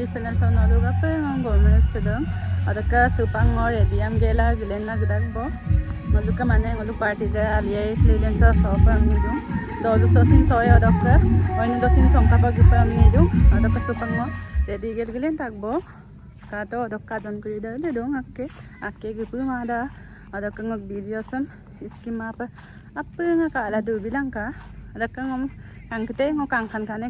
Disney sa nalog apa ang government sedang adakah supang or ediam gela gilen na gadag bo ngaluk ka mane ngaluk party da aliya islilen sa sopa amnidu dolu sosin soya adakah oin dosin chongka pagupa amnidu adakah supang mo ready gel gilen takbo kato adakah don kurida le dong akke gupu mada adakah ngok video sam skim apa nga kala du bilang ka adakah ngom kangkete ngok kangkan kane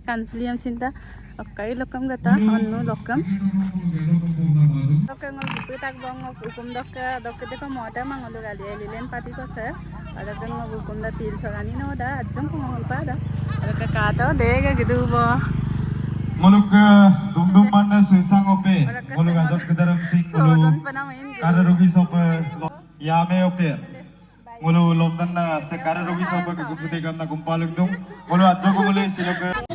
kan film cinta okai lokam gata onnu lokam okai ngol gupu tak bong ngok hukum dokka deko mota mangolu gali lilen pati ko sir ada kan ngok hukum da pil sagani no da ajjam ko ngol pada ada ka kato dega gitu bo muluk dum manna sesang ope muluk ajak kedaram sing muluk kara rugi sope yame ope mulu lomdan na sekara rugi sope ke gupute kam na gumpaluk dum mulu ajak ko mule silok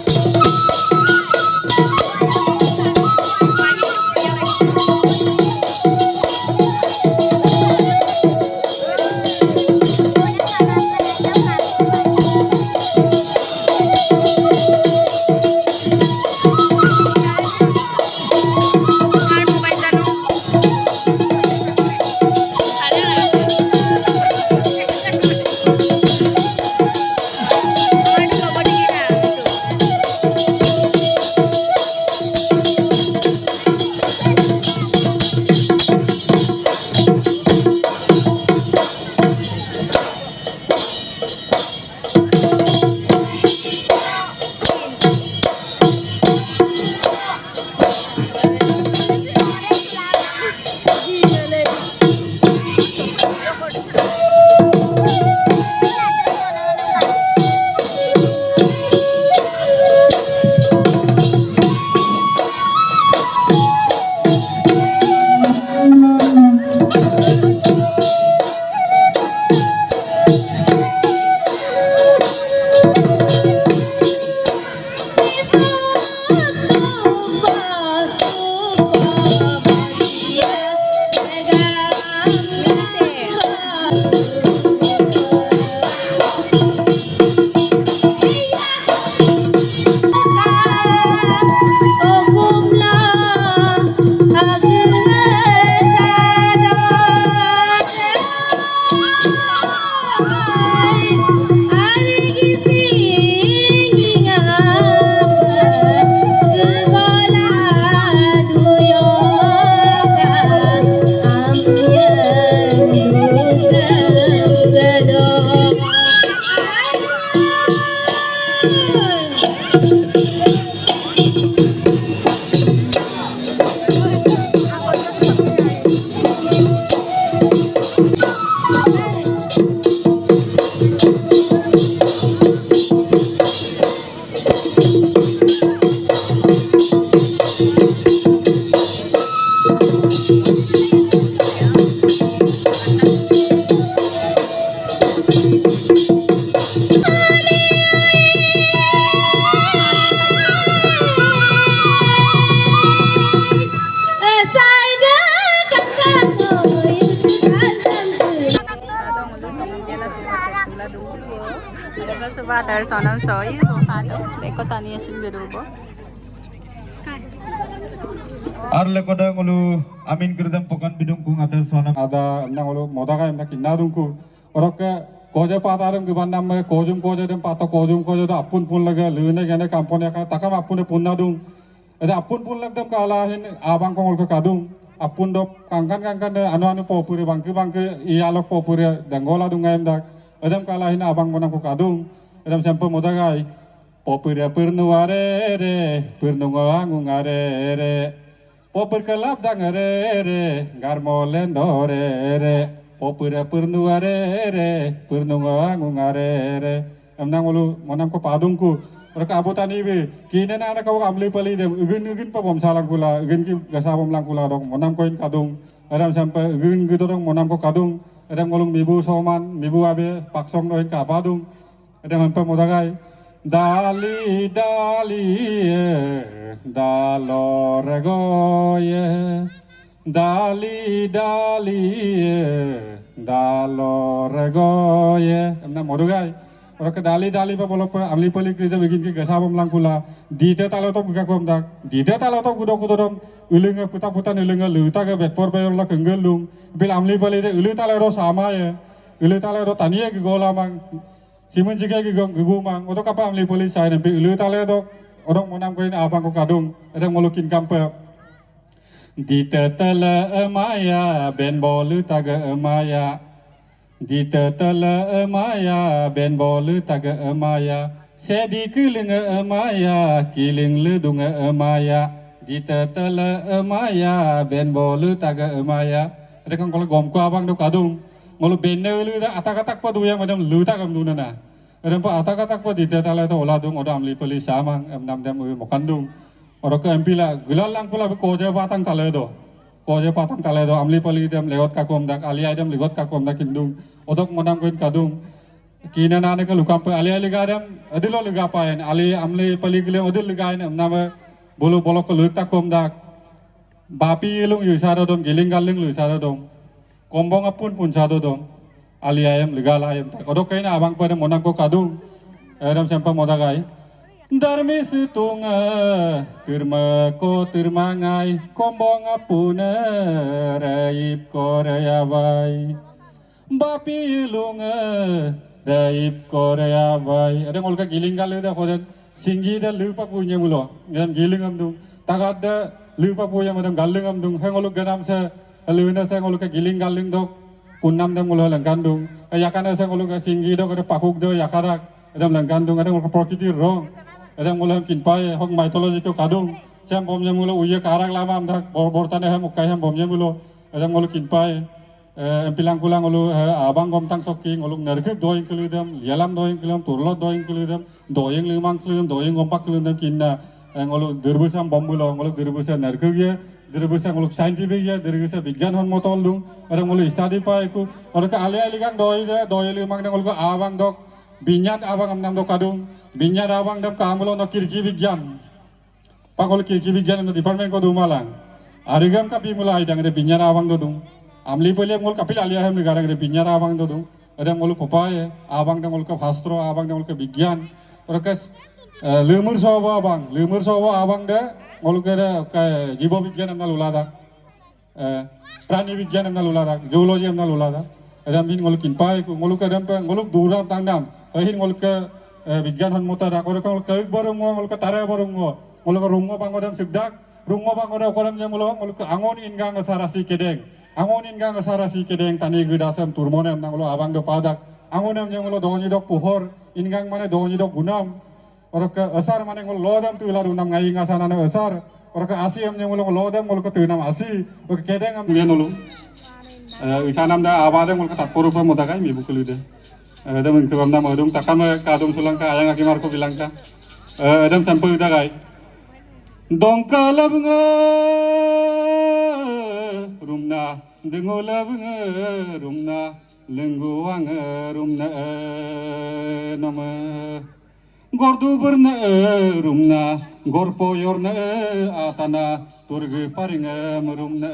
Father sonam soy ko kato deko tani asin gerubo arle koda ngulu amin kirdam pokan bidung kung ada sonam ada nang ngulu modaga emna kinadung ku oroke koje pataram gibandam me kojum dem pato kojum da apun pun laga lune gane kampone ka takam apune punnadung ada apun pun lagdam kala hin abang kongol ko kadung apun dop kangkan anu popure bangke ialok popure dangola dunga emdak adam kala hin abang monang ko kadung adam sampai modagai popure pernuare re pernungangungare re popur kelap dangare re garmolendore re popure pernuare re pernungangungare re amnang ulu monang ko padungku mereka abotani be kine na anak kau amli pali dem ugin pa bom salang kula ugin ki gasa bom lang kula dong monang ko in kadung adam sampai ugin gitu dong monang ko kadung adam ngolong mibu soman mibu abe paksong doin ka padung adam sampai modagai dali dalorgoye dali dalorgoye amna modagai orang ke dali pa bolok pa amli pali krida begin ke gasabam lang kula dite talo to buka kom dak dite talo to gudo dom ulinga puta ulinga luta ke betpor pa la kengelung bil amli pali de ulu talo ro sama ya ulu talo ro tania ke gola mang simun jika ke gugu mang oto kapa amli pali sai nempi ulu talo to orang monam koin abang ko kadung ada ngolukin kampe dite tala emaya ben bolu taga emaya dite tala emaya ben bolu taga emaya sedi kiling emaya kiling ledung emaya dite tala emaya ben bolu taga emaya ada kan kalau gomko abang do kadung ngolu benne lu da atak pa duya madam lu ta kam dunana ada pa atak pa dite tala to oladung odam li poli samang em nam dam mokandung orang ke MP lah gulal lang pula koja patang taledo amli pali dem lewat kakom dak alia dem lewat kakom dak kindung odok modam koin kadung kina nane ke lukam pe alia liga dem adilo liga paen ali amli pali gile adil liga ne nama bolo ke lewat kakom dak bapi ilung yusado dom giling galing yusado dom kombong apun pun sado dom alia em liga la em odok kaina abang pada modam ko kadung adam sempa modagai Darmi situnga tirma ko tirmangai kombong apuna raib ko rayawai bapi ilunga raib ko rayawai ada ngolka giling galu da khodan singgi da lupa punya mulo yan giling amdung tagada lupa punya madam galing amdung hengoluk ganam sa aluna sa ngolka giling galing dok punam da mulo langkandung yakana sa ngolka singgi dok ada pakuk do yakarak adam langkandung ada ngolka prokiti rong ada mulai kinpai hok mythology ko kadung siam bomnya mulo uye karak lama amdak bortane ham ukai ham bomnya mulo ada mulai kinpai empilang kulang ulu abang gom tang soking ulu nergek doing keludam yalam doing keludam turlot doing keludam doing limang keludam doing gompak keludam kinna ulu dirbusam bombulo ulu dirbusam nergek ya dirbusam ulu scientific ya dirbusam bigyan hon motol dung ada mulai study pa iku ulu ke alia ligang doy limang dang ulu abang dok binyat abang amnam dok kadung binyat abang dam kamulo no kirki vigyan pakol kirki vigyan no department ko dumalang arigam kapi mulai dang de binyat abang do dung amli pole ngol kapil alia hem garang de binyat abang do dung ada ngol popaye abang dang ngol ka fastro abang dang ngol ka vigyan orakas lemur sawa abang de ngol ka jibo vigyan amna lulada prani vigyan amna lulada zoology amna lulada ada min ngol kinpai ngol ka dam ngol duram tangdam ahin ngol ka bigyan hon mota rak ora kang kaig barungo ngol ka tare barungo ngol ka rungo pangodam sigdak rungo pangoda koram nya ngol ka angon ingang sarasi kedeng tani gudasam turmonem nang ngol abang do padak angonem nya ngol doni dok puhor ingang mane doni dok gunam ora ka asar mane ngol lodam tu la runam ngai ngasana na asar ora ka asiem nya ngol lodam ngol ka tunam asi ora kedeng am nya nulu isanam da abade ngol ka takporu pa modakai mi bukulude ada mengkebam nama adung takam kadung sulang ka ayang aki marko bilang ka adam sampai udah gai dongka labnga rumna dengo labnga rumna lengguang rumna nama gordu berna rumna gorpo yorna atana turge paringa rumna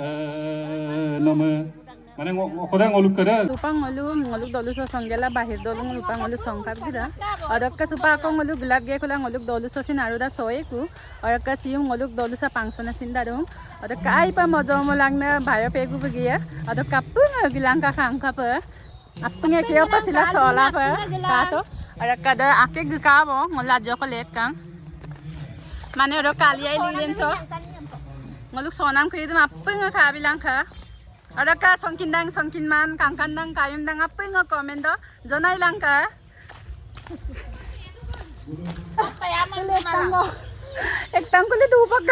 nama মানে ওখরে ngoluk kada lupa ngoluk dolu so songgela bahir dolu lupa ngoluk songkap gida adakka supa ko ngoluk gulab ge kula ngoluk dolu so sin aru da soeku adakka sium ngoluk dolu sa pangsona sindarum adakka ai pa mojomo langna bhayo pegu begia adakka pung gilangka khangka pa apnge kyo pa sila sola pa kato adakka da ake gkabo ngola jo ko lek kang mane ro kaliai lilen so ngoluk sonam kridum apung ka bilangka adakah songkinman kangkandang kayundang apa yang komen do jonai langka ek tangkuli dupak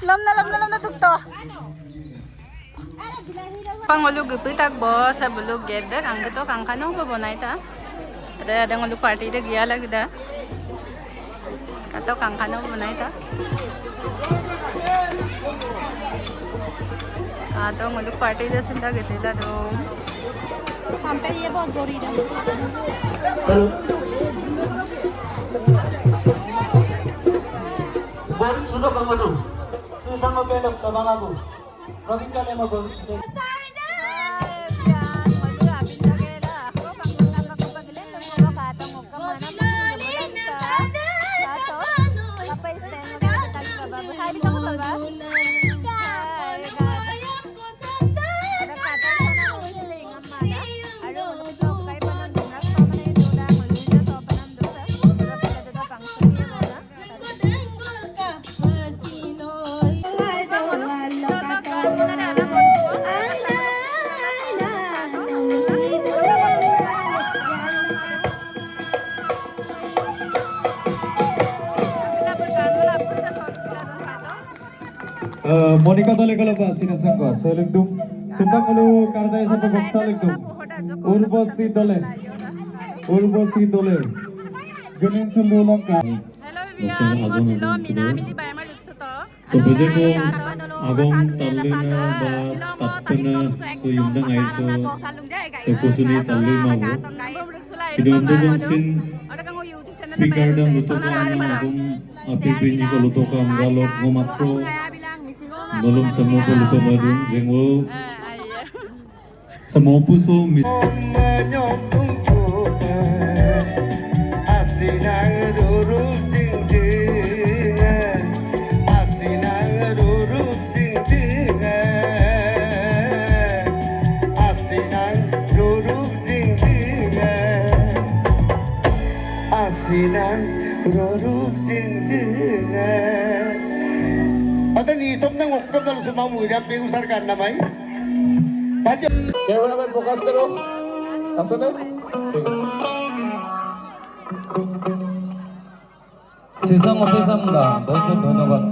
lamna tukto pangolu gupi tak bo sabulu gedda angto kangkano bo bonai ta ada ngolu party de giya lagda kato kangkano bonai ta atau ngoluk party da sinda getela dong sampai ye bahut gori da boring suno kangano susama pelok tabalabu kavingale ma boring suno yan ngolu abin da gela ko pangkang ko paglen ngolu katong Monica dole kalau bahas sinasangka selingdung sumpah kalau karena sampai baksa lingdung urbasi dole genin sululang ka Hello everyone, mo silo minamili ba yung maluksuto? So budget ko agong talina ba tatpana so yundang ay so kusuni tali mago pinondong sin speaker dam luto ko ang agong apipini ko luto ka ang galot mo matro nolong sa mo ko luto ba dun jengwo sa mo puso mis Sinang rurup sing-singan Ata nitop nang ukam dalam semua muda pengusarkan namai Baca cameraman fokus karo action 세상 앞에 삽니다. 너무 ধন্যবাদ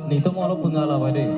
Nito mo lo pengalaman deh.